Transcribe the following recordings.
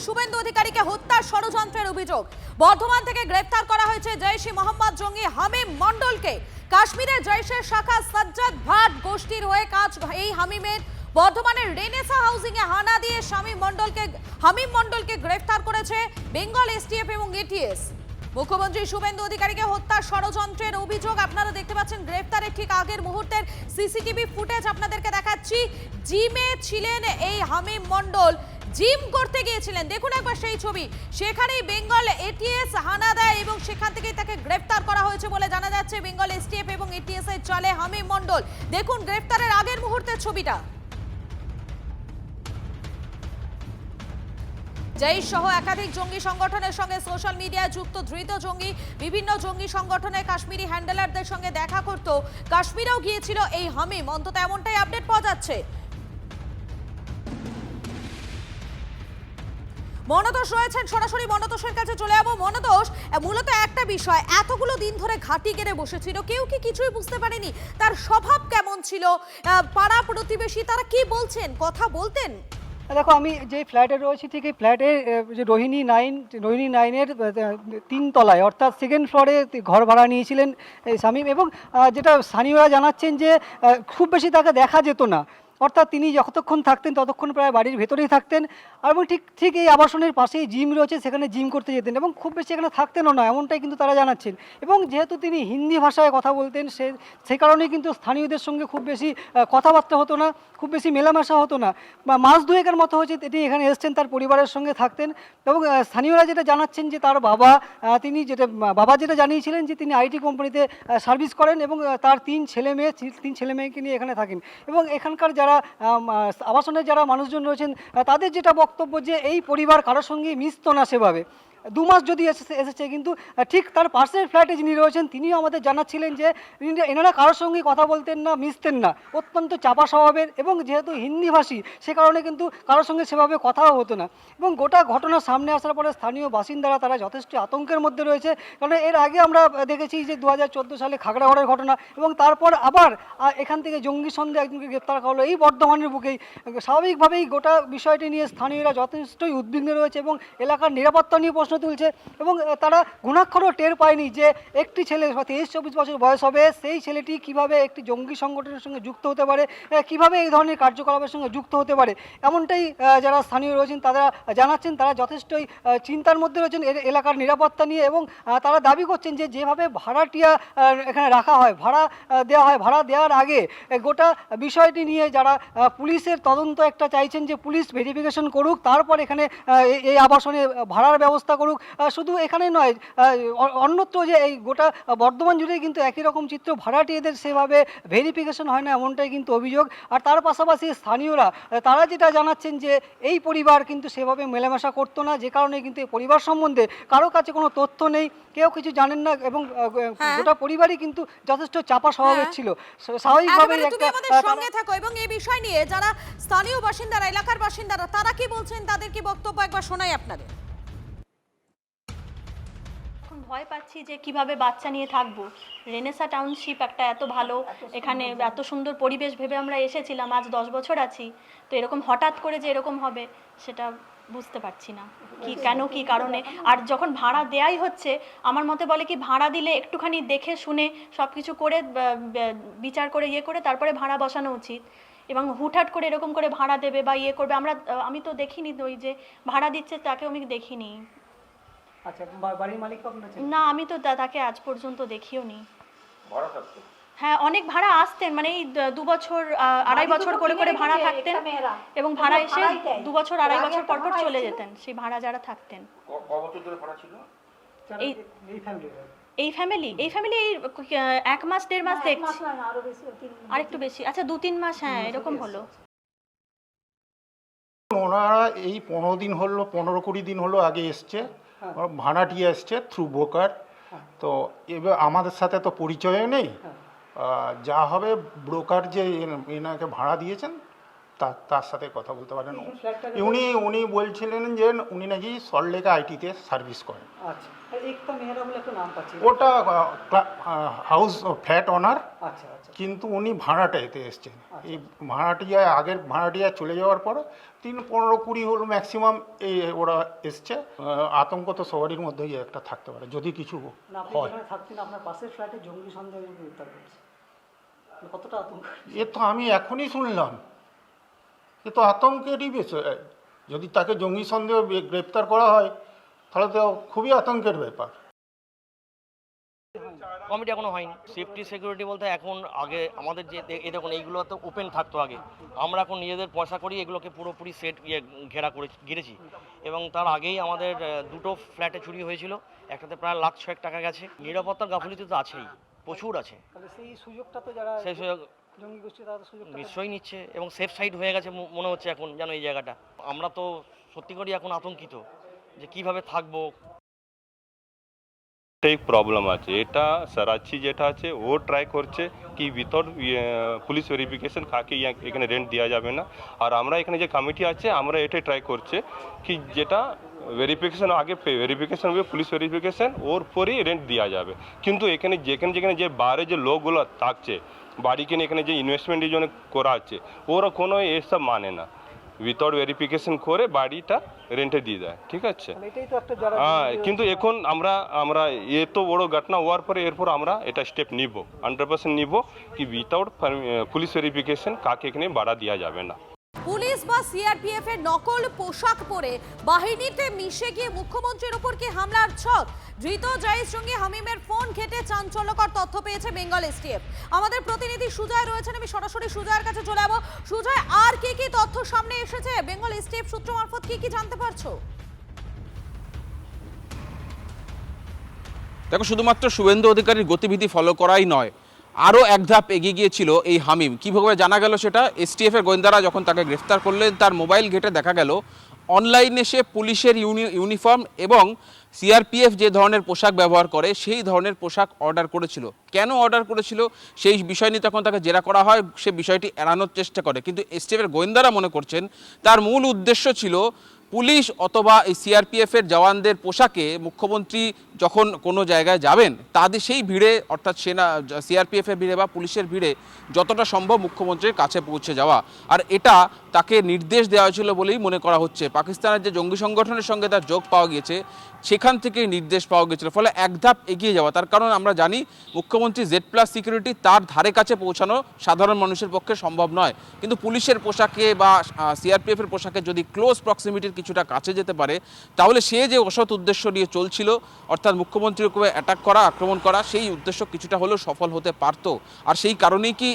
শুভেন্দু অধিকারীকে হত্যার ষড়যন্ত্রের অভিযোগ। বর্ধমান থেকে গ্রেফতার করা হয়েছে জৈশ-ই মোহাম্মদ জঙ্গি হামিম মণ্ডলকে। কাশ্মীরের জৈশের শাখা সাজ্জাদ ভাট গোষ্ঠীর হয়ে কাজ এই হামিমের বর্ধমানের রেনেসা হাউজিং এ হানা দিয়ে হামিম মণ্ডলকে গ্রেফতার করেছে বেঙ্গল এসটিএফ এবং এটিএস। মুখ্যমন্ত্রী শুভেন্দু অধিকারীকে হত্যার ষড়যন্ত্রের অভিযোগ। আপনারা দেখতে পাচ্ছেন গ্রেফতারের ঠিক আগের মুহূর্তের সিসিটিভি ফুটেজ আপনাদেরকে দেখাচ্ছি। জিমে ছিলেন এই হামিম মণ্ডল, জিম করতে গিয়েছিলেন। দেখুন একবার সেই ছবি। সেখানেই বেঙ্গল এটিএস হানা দেয় এবং সেখান থেকেই তাকে গ্রেফতার করা হয়েছে বলে জানা যাচ্ছে। বেঙ্গল এসটিএফ এবং এটিএস এর চলে হামিম মণ্ডল। দেখুন গ্রেফতারের আগের মুহূর্তের ছবিটা। জৈশ সহ একাধিক জঙ্গি সংগঠনের সঙ্গে সোশ্যাল মিডিয়ায় যুক্ত ধৃত জঙ্গি বিভিন্ন জঙ্গি সংগঠনের কাশ্মীরি হ্যান্ডেলারদের সঙ্গে দেখা করত। কাশ্মীরেও গিয়েছিল এই হামিম, অন্তত এমনটাই আপডেট পাওয়া যাচ্ছে। মনতোষ রয়েছেন, সরাসরি মনতোষের কাছে চলে যাবো। মনতোষ, মূলত একটা বিষয়, এতগুলো দিন ধরে ঘাঁটি গেড়ে বসেছিল, কেউ কি কিছুই বুঝতে পারেনি তার স্বভাব কেমন ছিল? পাড়া প্রতিবেশী তারা কি বলছেন, কথা বলতেন? দেখো, আমি যে ফ্ল্যাটে রয়েছি ঠিক এই ফ্ল্যাটে যে রোহিণী নাইনের 3 তলায় অর্থাৎ সেকেন্ড ফ্লোরে ঘর ভাড়া নিয়েছিলেন শামীম। এবং যেটা স্থানীয়রা জানাচ্ছেন যে খুব বেশি তাকে দেখা যেত না, অর্থাৎ তিনি যতক্ষণ থাকতেন ততক্ষণ প্রায় বাড়ির ভেতরেই থাকতেন। এবং ঠিক এই আবাসনের পাশেই জিম রয়েছে, সেখানে জিম করতে যেতেন এবং খুব বেশি এখানে থাকতেনও না, এমনটাই কিন্তু তারা জানাচ্ছেন। এবং যেহেতু তিনি হিন্দি ভাষায় কথা বলতেন, সে কারণেই কিন্তু স্থানীয়দের সঙ্গে খুব বেশি কথাবার্তা হতো না, খুব বেশি মেলামেশা হতো না। মাস দুয়েকের মতো হয়েছে তিনি এখানে এসছেন, তার পরিবারের সঙ্গে থাকতেন। এবং স্থানীয়রা যেটা জানাচ্ছেন যে তার বাবা যেটা জানিয়েছিলেন যে তিনি আইটি কোম্পানিতে সার্ভিস করেন এবং তার 3 ছেলে মেয়েকে নিয়ে এখানে থাকেন। এবং এখানকার যারা আবাসনের যারা মানুষজন রয়েছেন তাদের যেটা বক্তব্য যে এই পরিবার কারোর সঙ্গে মিশতো না সেভাবে। 2 মাস যদি এসেছে, কিন্তু ঠিক তার পাশের ফ্ল্যাটে যিনি রয়েছেন তিনিও আমাদের জানাচ্ছিলেন যে এনারা কারোর সঙ্গে কথা বলতেন না, মিশতেন না, অত্যন্ত চাপা স্বভাবের। এবং যেহেতু হিন্দিভাষী সে কারণে কিন্তু কারোর সঙ্গে সেভাবে কথাও হতো না। এবং গোটা ঘটনা সামনে আসার পরে স্থানীয় বাসিন্দারা তারা যথেষ্ট আতঙ্কের মধ্যে রয়েছে। কারণ এর আগে আমরা দেখেছি যে 2014 সালে খাগড়াগড়ের ঘটনা, এবং তারপর আবার এখান থেকে জঙ্গি সন্দেহে একজনকে গ্রেপ্তার করা হলো এই বর্ধমানের বুকেই। স্বাভাবিকভাবেই গোটা বিষয়টি নিয়ে স্থানীয়রা যথেষ্টই উদ্বিগ্ন রয়েছে এবং এলাকার নিরাপত্তা নিয়ে প্রশ্ন তুলছে। এবং তারা গুণাক্ষরও টের পায়নি যে একটি ছেলে 23-24 বছর বয়স হবে, সেই ছেলেটি কিভাবে একটি জঙ্গি সংগঠনের সঙ্গে যুক্ত হতে পারে, কিভাবে এই ধরনের কার্যকলাপের সঙ্গে যুক্ত হতে পারে। এমনটাই যারা স্থানীয় রয়েছেন তারা জানাচ্ছেন। তারা যথেষ্টই চিন্তার মধ্যে রয়েছেন এলাকার নিরাপত্তা নিয়ে। এবং তারা দাবি করছেন যে যেভাবে ভাড়াটিয়া এখানে রাখা হয়, ভাড়া দেওয়া হয়, ভাড়া দেওয়ার আগে গোটা বিষয়টি নিয়ে যারা পুলিশের তদন্ত একটা চাইছেন, যে পুলিশ ভেরিফিকেশন করুক, তারপর এখানে এই আবাসনে ভাড়ার ব্যবস্থা করুক। শুধু এখানে নয়, অন্যত্র যে এই গোটা বর্ধমান জুড়ে কিন্তু একই রকম চিত্র, ভাড়াটিয়াদের সেভাবে ভেরিফিকেশন হয় না, এমনটাই কিন্তু অভিযোগ। আর তার পাশাপাশি স্থানীয়রা তারা যেটা জানাচ্ছেন যে এই পরিবার কিন্তু সেভাবে মেলামেশা করতো না, যে কারণে কিন্তু এই পরিবার সম্বন্ধে কারো কাছে কোনো তথ্য নেই, কেউ কিছু জানেন না। এবং গোটা পরিবারই কিন্তু যথেষ্ট চাপা স্বভাবের ছিল। স্বাভাবিকভাবেই সঙ্গে থাকো। এবং এই বিষয় নিয়ে যারা স্থানীয় বাসিন্দারা, এলাকার বাসিন্দারা, তারা কি বলছেন, তাদের কি বক্তব্য একবার শোনাই আপনাদের। ভয় পাচ্ছি যে কিভাবে বাচ্চা নিয়ে থাকবো। রেনেসা টাউনশিপ একটা এত ভালো, এখানে এত সুন্দর পরিবেশ ভেবে আমরা এসেছিলাম, আজ 10 বছর আছি। তো এরকম হঠাৎ করে যে এরকম হবে সেটা বুঝতে পারছি না কি কারণে। আর যখন ভাড়া দেয়াই হচ্ছে, আমার মতে বলে কি ভাড়া দিলে একটুখানি দেখে শুনে সব কিছু করে বিচার করে করে তারপরে ভাড়া বসানো উচিত। এবং হুটহাট করে এরকম করে ভাড়া দেবে বা করবে, আমি তো দেখিনি, ওই যে ভাড়া দিচ্ছে তাকেও আমি দেখিনি। আচ্ছা, বাড়ির মালিক না, আমি তো তাকে আজ পর্যন্ত দেখিও নি। হ্যাঁ, অনেক ভাড়া আসতেন, মানে এই 2 বছর 2.5 বছর করে ভাড়া থাকতেন এবং ভাড়া এসে 2 বছর 2.5 বছর পর চলে যেতেন সেই ভাড়া যারা থাকতেন। এই ফ্যামিলি 1 মাস 1.5 মাস দেখছি, আর একটু বেশি, আচ্ছা 2-3 মাস, হ্যাঁ এরকম হলো। ওনারা এই 15 দিন হলো, 15-20 দিন হলো আগে এসছে, ভাড়াটিয়া এসছে থ্রু ব্রোকার। তো এবার আমাদের সাথে তো পরিচয় নেই, যা হবে ব্রোকার যে এনাকে ভাড়া দিয়েছেন তার সাথে কথা বলতে পারেন। ফ্ল্যাটটাকে উনি বলছিলেন যে উনি নাকি সল্টলেকে আইটিতে সার্ভিস করেন। আচ্ছা, একতা মেহরা বলে একটা নাম পাচ্ছি। ওটা হাউস ফ্ল্যাট ওনার, আচ্ছা আচ্ছা কিন্তু উনি ভাড়াটাতে এসছেন। এই আগের ভাড়াটিয়া চলে যাওয়ার পর 15-20 হলো ম্যাক্সিমাম এই ওরা এসছে। আতঙ্ক তো সবারই মধ্যেই একটা থাকতে পারে যদি কিছু না, আপনি হয়। যেখানে থাকতেন আপনার পাশের ফ্ল্যাটে জঙ্গি সন্দেহে গ্রেপ্তার করেছে, কতটা আতঙ্ক? এ তো আমি এখনই শুনলাম, এ তো আতঙ্কেরই বিষয়। যদি তাকে জঙ্গি সন্দেহে গ্রেপ্তার করা হয় তাহলে তো খুবই আতঙ্কের ব্যাপার। কমিটি এখনো হয়নি। সেফটি সিকিউরিটি বলতে এখন আগে আমাদের যে এই দেখুন এইগুলো তো ওপেন থাকতো আগে, আমরা এখন নিজেদের পয়সা করি এগুলোকে পুরোপুরি সেট ঘিরেছি। এবং তার আগেই আমাদের দুটো ফ্ল্যাটে চুরি হয়েছিল, একটাতে প্রায় $1,06,000 টাকা গেছে। নিরাপত্তার গাফিলতি তো আছেই, প্রচুর আছে। তাহলে সেই সুযোগটা তো যারা সেই সুযোগ জঙ্গি গোষ্ঠী তারা সুযোগ নিশ্চয়ই নিচ্ছে এবং সেফ সাইড হয়ে গেছে মনে হচ্ছে এখন যেন এই জায়গাটা। আমরা তো সত্যি করেই এখন আতঙ্কিত যে কিভাবে থাকবো। एक प्रॉब्लम আছে এটা সারাচ্ছি যেটা আছে ও ট্রাই করছে কি উইথাউট পুলিশ ভেরিফিকেশন কাকে এখানে রেন্ট দেওয়া যাবে না। আর আমরা এখানে যে কমিটি আছে আমরা এটাই ট্রাই করছে কি যেটা ভেরিফিকেশন আগে ভেরিফিকেশন হবে, পুলিশ ভেরিফিকেশন ওর পরেই রেন্ট দেওয়া যাবে। কিন্তু এখানে যেখানে যে বাইরে যে লোকগুলো থাকছে বাড়ি কিনে এখানে যে ইনভেস্টমেন্টের জন্য করা আছে ওরা কোনো এসব মানে না, উইথাউট ভেরিফিকেশন করে বাড়িটা রেন্টে দিয়ে দেয়। ঠিক আছে, এটাই তো একটা যারা হ্যাঁ। কিন্তু এখন আমরা এত বড় ঘটনা হওয়ার পরে এরপর আমরা এটা স্টেপ নিব, 100% নিব কি উইথাউট পুলিশ ভেরিফিকেশন কাকে এখানে ভাড়া দেওয়া যাবে না। পুলিশ বা সিআরপিএফ এর নকল পোশাক পরে বাহিনীতে মিশে গিয়ে মুখ্যমন্ত্রীর উপর কি হামলার ছক? ধৃত জাহিদ জঙ্গি হামিমের ফোন ঘেটে চাঞ্চল্যকর তথ্য পেয়েছে বেঙ্গল এসটিএফ। আমাদের প্রতিনিধি সুজয় রয়েছেন, আমি সরাসরি সুজয়ের কাছে চলে যাবো। সুজয়, আর কি কি তথ্য সামনে এসেছে? বেঙ্গল এসটিএফ সূত্র মারফত কি জানতে পারছো? দেখো, শুধুমাত্র শুভেন্দু অধিকারীর গতিবিধি ফলো করাই নয়, আরও এক ধাপ এগিয়ে গিয়েছিল এই হামিম। কীভাবে জানা গেল সেটা? এসটিএফের গোয়েন্দারা যখন তাকে গ্রেফতার করলেন তার মোবাইল ঘেটে দেখা গেল অনলাইনে সে পুলিশের ইউনিফর্ম এবং সিআরপিএফ যে ধরনের পোশাক ব্যবহার করে সেই ধরনের পোশাক অর্ডার করেছিল। কেন অর্ডার করেছিল সেই বিষয় নিয়ে তখন তাকে জেরা করা হয়, সে বিষয়টি এড়ানোর চেষ্টা করে। কিন্তু এসটিএফের গোয়েন্দারা মনে করছেন তার মূল উদ্দেশ্য ছিল পুলিশ অথবা এই সিআরপিএফের জওয়ানদের পোশাকে মুখ্যমন্ত্রী যখন কোনো জায়গায় যাবেন তাদের সেই ভিড়ে, অর্থাৎ সিআরপিএফের ভিড়ে বা পুলিশের ভিড়ে যতটা সম্ভব মুখ্যমন্ত্রীর কাছে পৌঁছে যাওয়া। আর এটা তাকে নির্দেশ দেওয়া হয়েছিল বলেই মনে করা হচ্ছে। পাকিস্তানের যে জঙ্গি সংগঠনের সঙ্গে তার যোগ পাওয়া গিয়েছে সেখান থেকেই নির্দেশ পাওয়া গিয়েছিল, ফলে এক ধাপ এগিয়ে যাওয়া। তার কারণ আমরা জানি মুখ্যমন্ত্রী Z+ সিকিউরিটি তার ধারে কাছে পৌঁছানো সাধারণ মানুষের পক্ষে সম্ভব নয়, কিন্তু পুলিশের পোশাকে বা সিআরপিএফের পোশাকে যদি ক্লোজ প্রক্সিমিটির কিছুটা কাছে যেতে পারে তাহলে সে যে অসৎ উদ্দেশ্য নিয়ে চলছিল, অর্থাৎ মুখ্যমন্ত্রীর উপরে অ্যাটাক করা, আক্রমণ করা, সেই উদ্দেশ্য কিছুটা হলেও সফল হতে পারত। আর সেই কারণেই কি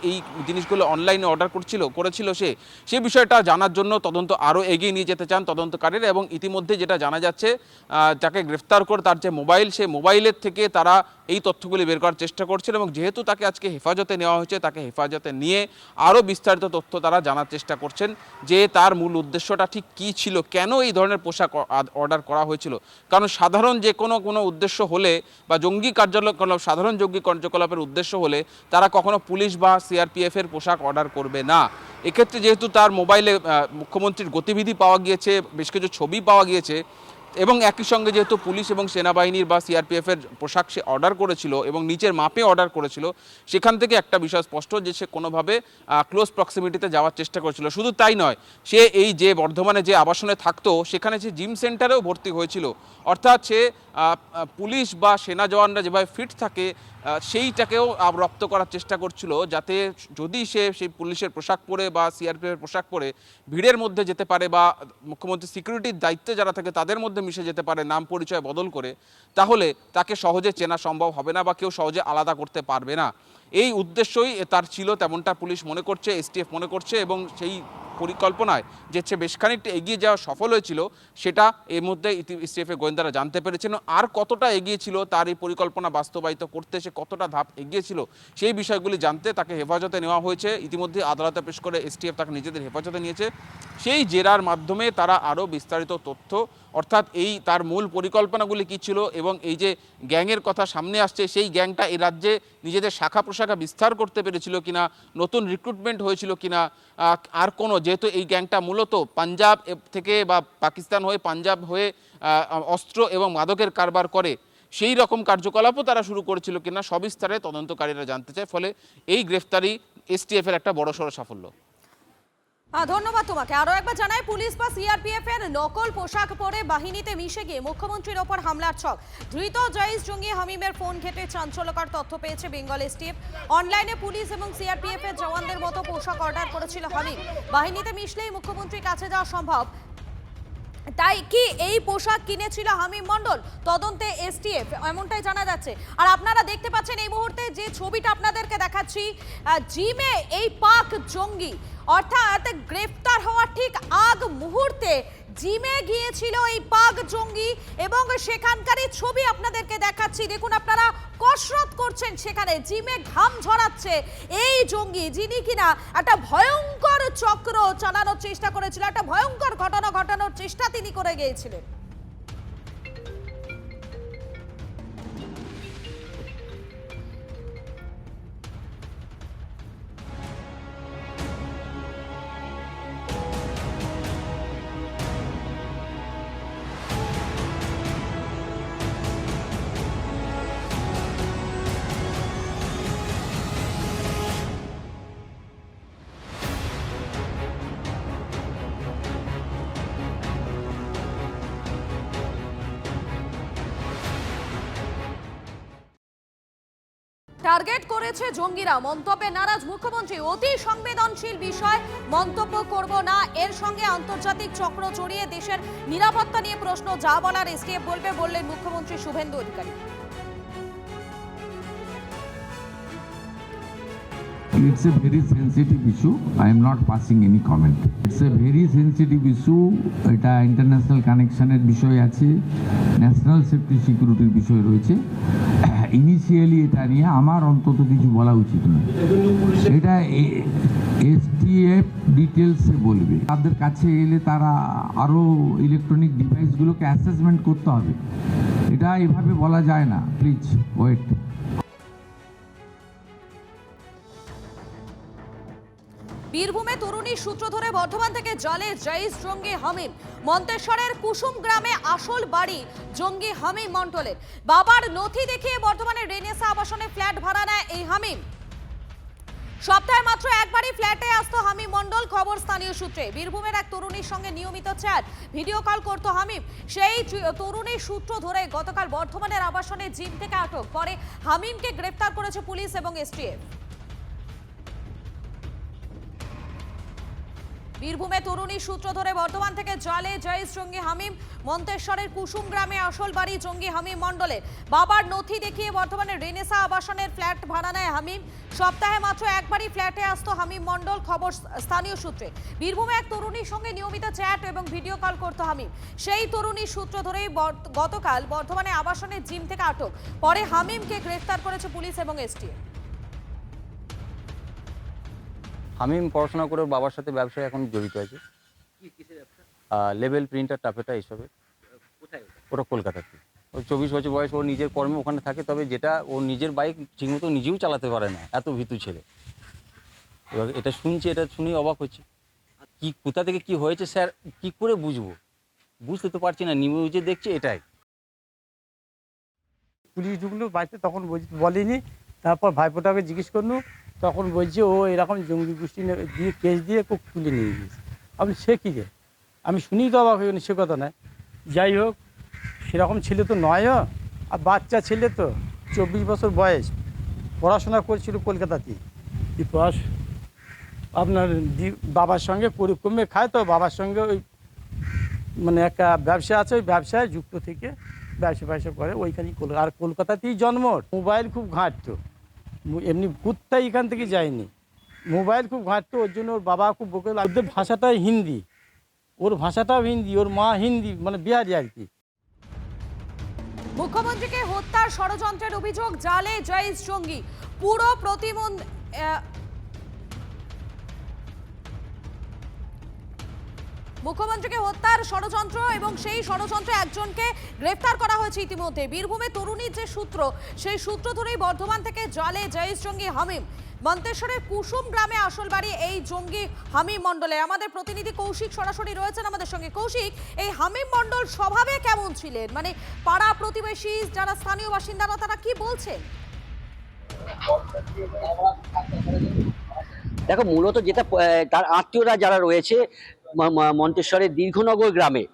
এই জিনিসগুলো অনলাইনে অর্ডার করেছিল সেই বিষয়টা জানার জন্য তদন্ত আরও এগিয়ে নিয়ে যেতে চান তদন্তকারীরা। এবং ইতিমধ্যে যেটা জানা যাচ্ছে, যাকে গ্রেফতার করে তার যে মোবাইল, সেই মোবাইলের থেকে তারা এই তথ্যগুলি বের করার চেষ্টা করছিল। এবং যেহেতু তাকে আজকে হেফাজতে নেওয়া হয়েছে, তাকে হেফাজতে নিয়ে আরও বিস্তারিত তথ্য তারা জানার চেষ্টা করছেন যে তার মূল উদ্দেশ্যটা ঠিক কী ছিল, কেন এই ধরনের পোশাক অর্ডার করা হয়েছিল। কারণ সাধারণ যে কোনো উদ্দেশ্য হলে বা জঙ্গি কার্যকলাপ, সাধারণ জঙ্গি কার্যকলাপের উদ্দেশ্য হলে তারা কখনো পুলিশ বা সিআরপিএফের পোশাক অর্ডার করবে না। এক্ষেত্রে যেহেতু তার মোবাইলে মুখ্যমন্ত্রীর গতিবিধি পাওয়া গিয়েছে, বেশ কিছু ছবি পাওয়া গিয়েছে, এবং একই সঙ্গে যেহেতু পুলিশ এবং সেনাবাহিনীর বা সিআরপিএফের পোশাক সে অর্ডার করেছিল এবং নিচের মাপে অর্ডার করেছিল, সেখান থেকে একটা বিষয় স্পষ্ট যে সে কোনোভাবে ক্লোজ প্রক্সিমিটিতে যাওয়ার চেষ্টা করেছিল। শুধু তাই নয়, সে এই যে বর্ধমানে যে আবাসনে থাকতো সেখানে সে জিম সেন্টারেও ভর্তি হয়েছিল। অর্থাৎ সে পুলিশ বা সেনা জওয়ানরা যেভাবে ফিট থাকে সেইটাকেও রপ্ত করার চেষ্টা করছিল, যাতে যদি সে সেই পুলিশের পোশাক পরে বা সিআরপিএফের পোশাক পরে ভিড়ের মধ্যে যেতে পারে বা মুখ্যমন্ত্রী সিকিউরিটির দায়িত্বে যারা থাকে তাদের মধ্যে মিশে যেতে পারে নাম পরিচয় বদল করে, তাহলে তাকে সহজে চেনা সম্ভব হবে না বা কেউ সহজে আলাদা করতে পারবে না। এই উদ্দেশ্যই তার ছিল, তেমনটা পুলিশ মনে করছে, এসটিএফ মনে করছে। এবং সেই পরিকল্পনায় যে সে বেশ খানিকটা এগিয়ে যাওয়া সফল হয়েছিল সেটা এর মধ্যে এসটিএফের গোয়েন্দারা জানতে পেরেছেন। আর কতটা এগিয়েছিল তার এই পরিকল্পনা বাস্তবায়িত করতে, সে কতটা ধাপ এগিয়েছিল সেই বিষয়গুলি জানতে তাকে হেফাজতে নেওয়া হয়েছে। ইতিমধ্যে আদালতে পেশ করে এসটিএফ তাকে নিজেদের হেফাজতে নিয়েছে। সেই জেরার মাধ্যমে তারা আরও বিস্তারিত তথ্য, অর্থাৎ এই তার মূল পরিকল্পনাগুলি কী ছিল এবং এই যে গ্যাংয়ের কথা সামনে আসছে, সেই গ্যাংটা এই রাজ্যে নিজেদের শাখা শাখা বিস্তার করতে পেরেছিল কিনা, নতুন রিক্রুটমেন্ট হয়েছিল কিনা, আর কোনো, যেহেতু এই গ্যাংটা মূলত পাঞ্জাব থেকে বা পাকিস্তান হয়ে পাঞ্জাব হয়ে অস্ত্র এবং মাদকের কারবার করে, সেই রকম কার্যকলাপও তারা শুরু করেছিল কিনা সবিস্তারে তদন্তকারীরা জানতে চায়। ফলে এই গ্রেফতারি এসটিএফের একটা বড়সড় সাফল্য। ধন্যবাদ তোমাকে। আরো একবার জানাই, পুলিশ বা সিআরপিএফ এর নকল পোশাক পরে বাহিনীতে মিশে গিয়ে মুখ্যমন্ত্রীর ওপর হামলার ছক। ধৃত জঈশ জঙ্গি হামিমের ফোন ঘেঁটে চাঞ্চল্যকর তথ্য পেয়েছে বেঙ্গল এসটিএফ। অনলাইনে পুলিশ এবং সিআরপিএফ এর জওয়ানদের মতো পোশাক অর্ডার করেছিল হামিম। বাহিনীতে মিশলেই মুখ্যমন্ত্রীর কাছে যাওয়া সম্ভব। তাই কি এই পোশাক কিনেছিল হামিম মণ্ডল? তদন্তে এসটিএফ, এমনটাই জানা যাচ্ছে। আর আপনারা দেখতে পাচ্ছেন এই মুহূর্তে যে ছবিটা আপনাদেরকে দেখাচ্ছি, জিমে এই পাক জঙ্গি অর্থাৎ গ্রেফতার হওয়ার ঠিক আগ মুহূর্তে জিমে গিয়েছিল এই পাক জঙ্গি এবং সেখানকারই ছবি আপনাদেরকে দেখাচ্ছি। দেখুন, আপনারা কসরত করছেন সেখানে, জিমে ঘাম ঝরাচ্ছে এই জঙ্গি, যিনি কিনা একটা ভয়ঙ্কর চক্র চালানোর চেষ্টা করেছিল, একটা ভয়ঙ্কর ঘটনা ঘটানোর চেষ্টা তিনি করে গিয়েছিলেন। টার্গেট করেছে জঙ্গিরা, মন্তব্যে নারাজ মুখ্যমন্ত্রী। অতি সংবেদনশীল বিষয়, মন্তব্য করব না। এর সঙ্গে আন্তর্জাতিক চক্র জড়িয়ে দেশের নিরাপত্তা নিয়ে প্রশ্ন, যা বলার এসটিএফ বলবে, বললেন মুখ্যমন্ত্রী Suvendu Adhikari. It's a very sensitive issue. I am not passing any comment. It's a very sensitive issue. এটা ইন্টারন্যাশনাল কানেকশনের বিষয় আছে, ন্যাশনাল সেফটি সিকিউরিটির বিষয় রয়েছে। ইনিশিয়ালি এটা নিয়ে আমার অন্তত কিছু বলা উচিত নয়। এটা এসটিএফ ডিটেলসে বলবে। তাদের কাছে এলে তারা আরও ইলেকট্রনিক ডিভাইসগুলোকে অ্যাসেসমেন্ট করতে হবে। এটা এভাবে বলা যায় না। Please wait. বীরভূমে তরুণীর সূত্র ধরে বর্ধমান থেকে জালে জঈশ জঙ্গি হামিম। মন্তেশ্বরের কুসুম গ্রামে আসল বাড়ি জঙ্গি হামিম মণ্ডলের। বাবার নথি দেখিয়ে বর্ধমানের রেনেসা আবাসনে ফ্ল্যাট ভাড়া নেয় এই হামিম। সপ্তাহে মাত্র একবারই ফ্ল্যাটে আসতো হামিম মণ্ডল, খবর স্থানীয় সূত্রে। বীরভূমের এক তরুণীর সঙ্গে নিয়মিত চ্যাট, ভিডিও কল করতো হামিম। সেই তরুণীর সূত্র ধরে গতকাল বর্ধমানের আবাসনে জিম থেকে আটক। পরে হামিমকে গ্রেফতার করেছে পুলিশ এবং এসটিএফ। বীরভূমে তরুণী সূত্র ধরে বর্ধমান থেকে জালে জঈশ জঙ্গি হামিম। মন্তেশ্বরের কুসুম গ্রামে আসল বাড়ি জঙ্গি হামিম মণ্ডলের। বাবার নথি দেখিয়ে বর্ধমানের রেনেসা আবাসনের ফ্ল্যাট ভাড়া নেয় হামিম। সপ্তাহে মাত্র একবারই ফ্ল্যাটে আসতো হামিম মণ্ডল, খবর স্থানীয় সূত্রে। বীরভূমে এক তরুণীর সঙ্গে নিয়মিত চ্যাট এবং ভিডিও কল করতো হামিম। সেই তরুণীর সূত্র ধরেই গতকাল বর্ধমানে আবাসনের জিম থেকে আটক। পরে হামিমকে গ্রেফতার করেছে পুলিশ এবং এসটিএফ। হামিম পড়াশোনা করে বাবার সাথে ব্যবসায় এখন জড়িত আছে। লেবেল, প্রিন্টার, টাপেটা এইসবে। ওটা কলকাতাতে। ওর 24 বছর বয়স, ওর নিজের কর্মে ওখানে থাকে। তবে যেটা ওর নিজের বাইক ঠিকমতো নিজেও চালাতে পারে না, এত ভীতু ছেলে। এবার এটা শুনছি, এটা শুনেই অবাক হচ্ছে। কি কোথা থেকে কি হয়েছে স্যার কি করে বুঝবো, বুঝতে তো পারছি না। নিউজে দেখছি এটাই। পুলিশ ঢুকলো বাড়িতে, তখন বলেনি। তারপর ভাইপোটাকে জিজ্ঞেস করলো, তখন বলছে ও এরকম জঙ্গি গোষ্ঠী দিয়ে কেস দিয়ে খুব তুলে নিয়ে গিয়েছে। আমি সে কী রে, আমি শুনিই তো অবাক হয়ে, সে কথা নয়। যাই হোক, সেরকম ছেলে তো নয়ও। আর বাচ্চা ছেলে তো, 24 বছর বয়স, পড়াশোনা করছিল কলকাতাতে। আপনার বাবার সঙ্গে পরিক্রমে খায়, তো বাবার সঙ্গে ওই মানে একটা ব্যবসা আছে, ওই ব্যবসায় যুক্ত থেকে ব্যবসা করে ওইখানেই। আর কলকাতাতেই জন্ম। মোবাইল খুব ঘাঁটতো, এমনি কুত্তাই এখান থেকে যায়নি। মোবাইল খুব ঘাঁটতো, ওর জন্য ওর বাবা খুব বকে। ওদের ভাষাটাই হিন্দি, ওর ভাষাটাও হিন্দি, ওর মা হিন্দি, মানে বিহারি আর কি। মুখ্যমন্ত্রীকে হত্যার ষড়যন্ত্রের অভিযোগ, জালে জঈশ জঙ্গি। পুরো মুখ্যমন্ত্রীকে হত্যার ষড়যন্ত্র এবং সেই ষড়যন্ত্রে একজনকে গ্রেফতার করা হয়েছে ইতিমধ্যে। বীরভূমে তরুণীর যে সূত্র, সেই সূত্র ধরেই বর্ধমান থেকে জালে জয়েশ জঙ্গি হামিম। মন্তেশ্বরের কুসুম গ্রামে আসল বাড়ি এই জঙ্গি হামিম মণ্ডলের। আমাদের প্রতিনিধি কৌশিক সরাসরি রয়েছেন আমাদের সঙ্গে। কৌশিক, এই হামিম মণ্ডল স্বভাবে কেমন ছিলেন? মানে পাড়া প্রতিবেশী যারা স্থানীয় বাসিন্দারা তারা কি বলছেন? দেখো, মূলত যেটা তার আত্মীয়রা যারা রয়েছে মন্তেশ্বরের দীর্ঘনগর গ্রামে,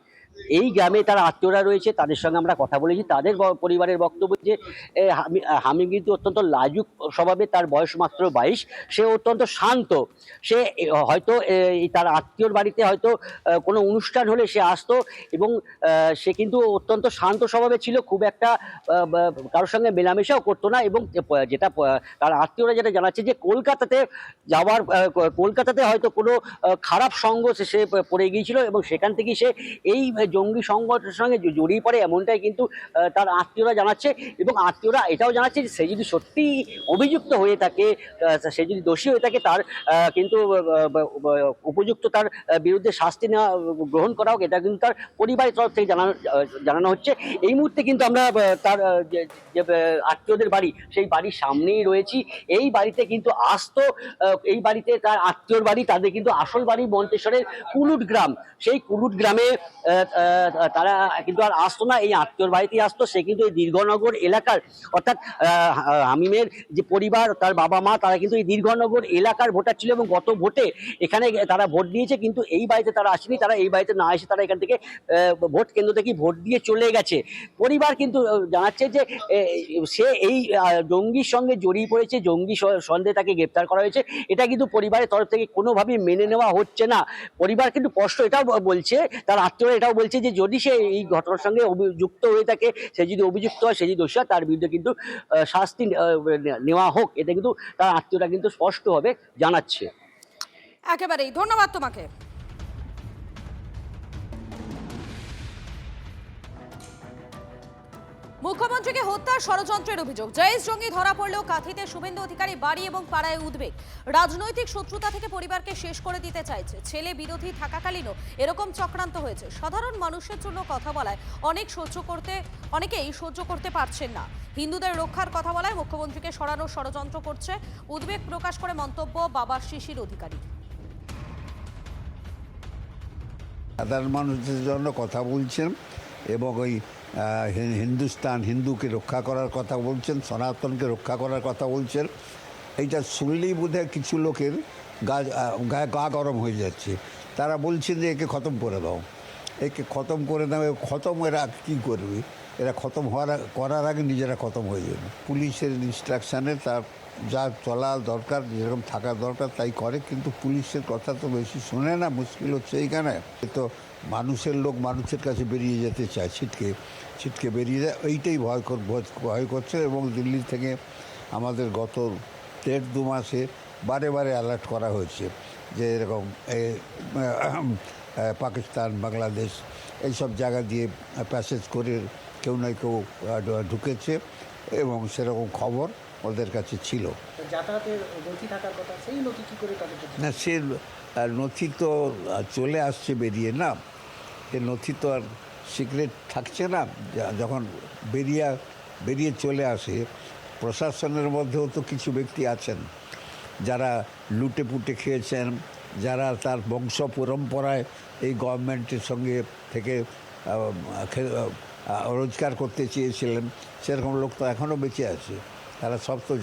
এই গ্রামে তার আত্মীয়রা রয়েছে, তাদের সঙ্গে আমরা কথা বলেছি। তাদের পরিবারের বক্তব্য যে হামিম কিন্তু অত্যন্ত লাজুক স্বভাবে, তার বয়স মাত্র 22, সে অত্যন্ত শান্ত। সে হয়তো তার আত্মীয়র বাড়িতে হয়তো কোনো অনুষ্ঠান হলে সে আসতো এবং সে কিন্তু অত্যন্ত শান্ত স্বভাবে ছিল, খুব একটা কারোর সঙ্গে মেলামেশাও করতো না। এবং যেটা তার আত্মীয়রা যেটা জানাচ্ছে যে কলকাতাতে হয়তো কোনো খারাপ সঙ্গ সে পড়ে গিয়েছিল এবং সেখান থেকেই সে এই জঙ্গি সংগঠনের সঙ্গে জড়িয়ে পড়ে, এমনটাই কিন্তু তার আত্মীয়রা জানাচ্ছে। এবং আত্মীয়রা এটাও জানাচ্ছে যে সে যদি সত্যি অভিযুক্ত হয়ে থাকে, সে যদি দোষী হয়ে থাকে, তার কিন্তু উপযুক্ত তার বিরুদ্ধে শাস্তি গ্রহণ করা হোক, এটা কিন্তু তার পরিবারের তরফ থেকে জানানো হচ্ছে। এই মুহূর্তে কিন্তু আমরা তার যে আত্মীয়দের বাড়ি, সেই বাড়ির সামনেই রয়েছি। এই বাড়িতে কিন্তু আসতো, এই বাড়িতে তার আত্মীয়র বাড়ি, তাদের কিন্তু আসল বাড়ি মন্তেশ্বরের কুলুট গ্রাম। সেই কুলুট গ্রামে তারা কিন্তু আর আসতো না, এই আত্মীয়র বাড়িতেই আসতো। সে কিন্তু এই দীর্ঘনগর এলাকার, অর্থাৎ হামিমের যে পরিবার, তার বাবা মা, তারা কিন্তু এই দীর্ঘনগর এলাকার ভোটার ছিল এবং গত ভোটে এখানে তারা ভোট দিয়েছে। কিন্তু এই বাড়িতে তারা আসেনি, তারা এই বাড়িতে না এসে তারা এখান থেকে ভোট কেন্দ্র থেকে ভোট দিয়ে চলে গেছে। পরিবার কিন্তু জানাচ্ছে যে সে এই জঙ্গির সঙ্গে জড়িয়ে পড়েছে, জঙ্গি সন্দেহে তাকে গ্রেপ্তার করা হয়েছে। এটা কিন্তু পরিবারের তরফ থেকে কোনোভাবেই মেনে নেওয়া হচ্ছে না। পরিবার কিন্তু স্পষ্ট এটাও বলছে, তার আত্মীয়রা এটাও বলছে যে যদি সে এই ঘটনার সঙ্গে যুক্ত হয়ে থাকে, সে যদি অভিযুক্ত হয়, সে যদি দোষী হয়, তার বিরুদ্ধে কিন্তু শাস্তি নেওয়া হোক। এটা কিন্তু তার আত্মীয়রা কিন্তু স্পষ্টভাবে জানাচ্ছে। একেবারেই ধন্যবাদ তোমাকে। মুখ্যমন্ত্রীকে হত্যার ষড়যন্ত্রের অভিযোগ, জয়েশ জঙ্গি ধরা পড়লেও কাঁথিতে শুভেন্দু অধিকারী বাড়ি এবং পাড়ায় উদ্বেগ। রাজনৈতিক শত্রুতা থেকে পরিবারকে শেষ করে দিতে চাইছে। ছেলে বিরোধী থাকাকালীনও এরকম চক্রান্ত হয়েছে। সাধারণ মানুষের জন্য কথা বলায় অনেকেই সহ্য করতে পারছেন না। হিন্দুদের রক্ষার কথা বলায় মুখ্যমন্ত্রীকে সরানোর ষড়যন্ত্র করছে। উদ্বেগ প্রকাশ করে মন্তব্য বাবা শিশির অধিকারী। সাধারণ মানুষের জন্য কথা বলছেন এবং ওই হিন্দুকে রক্ষা করার কথা বলছেন, সনাতনকে রক্ষা করার কথা বলছেন। এইটা শুনলেই বোধহয় কিছু লোকের গা গরম হয়ে যাচ্ছে। তারা বলছেন যে একে খতম করে দাও, একে খতম করে দাও। খতম এরা কী করবে? এরা খতম করার আগে নিজেরা খতম হয়ে যাবে। পুলিশের ইনস্ট্রাকশানে তার যা চলা দরকার, যেরকম থাকা দরকার তাই করে, কিন্তু পুলিশের কথা তো বেশি শোনে না। মুশকিল হচ্ছে এইখানে তো মানুষের লোক মানুষের কাছে বেরিয়ে যেতে চায়, ছিটকে বেরিয়ে যায়। এইটাই ভয় করছে। এবং দিল্লি থেকে আমাদের গত 1.5-2 মাসে বারে অ্যালার্ট করা হয়েছে যে এরকম পাকিস্তান, বাংলাদেশ এইসব জায়গা দিয়ে প্যাসেজ করে কেউ না কেউ ঢুকেছে এবং সেরকম খবর ওদের কাছে ছিল। যাতায়াতের নথি থাকার কথা, সেই নথি কী করে তাদের না, সে নথি তো চলে আসছে বেরিয়ে, না এ নথি তো আর সিক্রেট থাকছে না। যখন বেরিয়ে চলে আসে, প্রশাসনের মধ্যেও তো কিছু ব্যক্তি আছেন যারা লুটে পুটে খেয়েছেন, যারা তার বংশ পরম্পরায় এই গভর্নমেন্টের সঙ্গে থেকে রোজগার করতে চেয়েছিলেন। সেরকম লোক তো এখনও বেঁচে আছে। তারা সব তো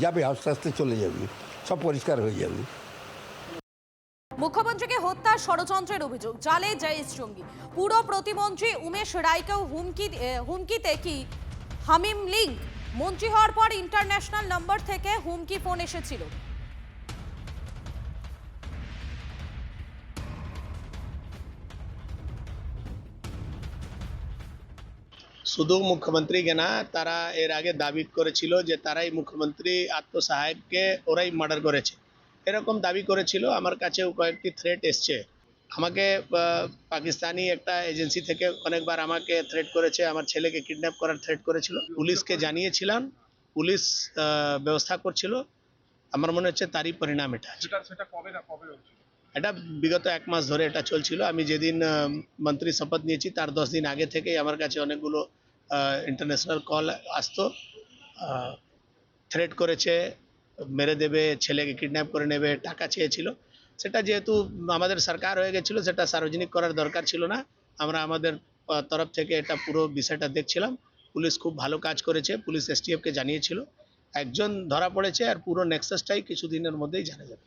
যাবে, আস্তে আস্তে চলে যাবে, সব পরিষ্কার হয়ে যাবে। মুখ্যমন্ত্রীকে হত্যার ষড়যন্ত্রের অভিযোগ, জালে জয়েশ জঙ্গি। পুরো প্রতিমন্ত্রী উমেশ রায়কেও হুমকিতে কি হামিম লিঙ্ক? মন্ত্রী হওয়ার পর ইন্টারন্যাশনাল নম্বর থেকে হুমকি ফোন এসেছিল। শুধু মুখ্যমন্ত্রীকে না, তারা এর আগে দাবি করেছিল যে তারাই মুখ্যমন্ত্রী আত্মসাহেবকে ওরাই মার্ডার করেছে, এরকম দাবি করেছিল। আমার কাছেও কয়েকটি থ্রেট এসছে। আমাকে পাকিস্তানি একটা এজেন্সি থেকে অনেকবার আমাকে থ্রেট করেছে, আমার ছেলেকে কিডন্যাপ করার থ্রেট করেছিল। পুলিশকে জানিয়েছিলাম, পুলিশ ব্যবস্থা করছিল। আমার মনে হচ্ছে তারই পরিণাম এটা। এটা বিগত 1 মাস ধরে এটা চলছিল। আমি যেদিন মন্ত্রী শপথ নিয়েছি তার 10 দিন আগে থেকেই আমার কাছে অনেকগুলো ইন্টারন্যাশনাল কল আসতো, থ্রেট করেছে, মেরে দেবে, ছেলেকে কিডন্যাপ করে নেবে, টাকা চেয়েছিল। সেটা যেহেতু আমাদের সরকার হয়ে গেছিলো, সেটা সার্বজনিক করার দরকার ছিল না। আমরা আমাদের তরফ থেকে এটা পুরো বিষয়টা দেখছিলাম। পুলিশ খুব ভালো কাজ করেছে, পুলিশ এসটিএফকে জানিয়েছিল, একজন ধরা পড়েছে আর পুরো নেক্সাসটাই কিছুদিনের মধ্যেই জানা যাবে।